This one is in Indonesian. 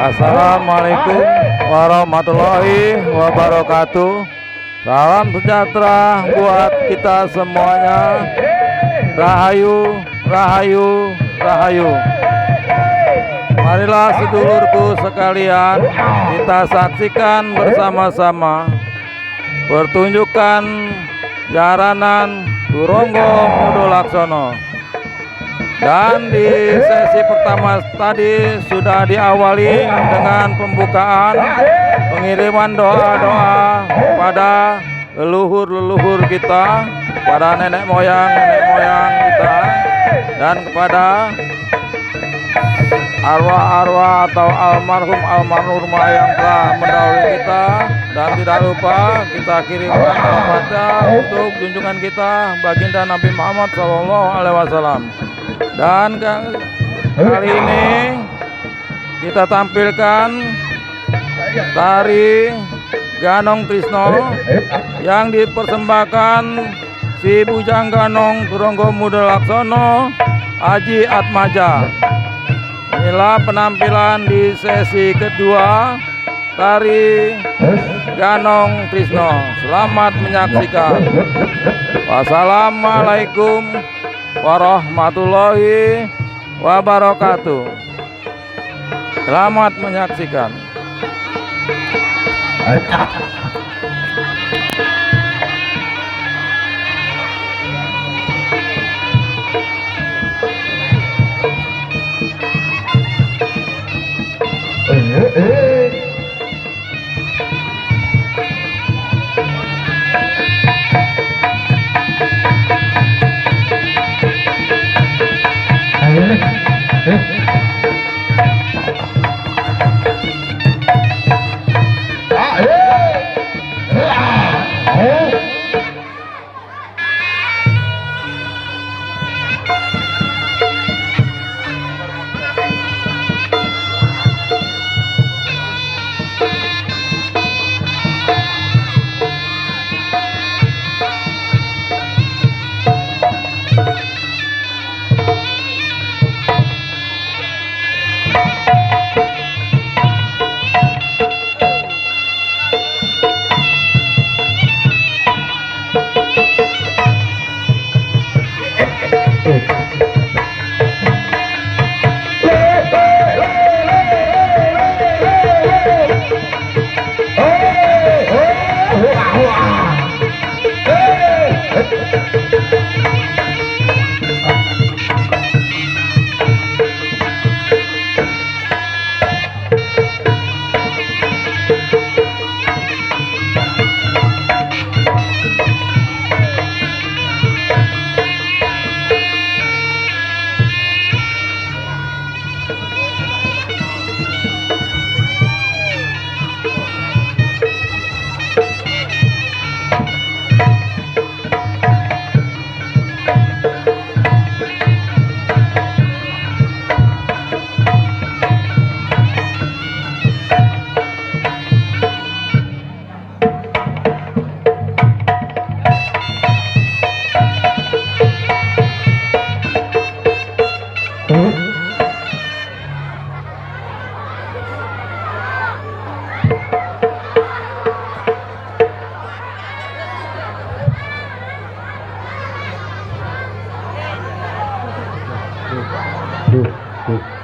Assalamualaikum warahmatullahi wabarakatuh. Salam sejahtera buat kita semuanya. Rahayu, rahayu, rahayu. Marilah sedulurku sekalian, kita saksikan bersama-sama pertunjukan jaranan Turonggo Mudo Laksono. Dan di sesi pertama tadi sudah diawali dengan pembukaan pengiriman doa-doa pada leluhur-leluhur kita, pada nenek moyang kita, dan kepada arwah-arwah atau almarhumah yang telah mendahului kita. Dan tidak lupa kita kirimkan al-fatihah untuk junjungan kita baginda Nabi Muhammad SAW. Dan kali ini kita tampilkan tari Ganong Trisno yang dipersembahkan si Bujang Ganong Turonggo Mudo Laksono Aji Atmaja. Inilah penampilan di sesi kedua tari Ganong Trisno. Selamat menyaksikan. Wassalamualaikum warahmatullahi wabarakatuh. Selamat menyaksikan. Duh.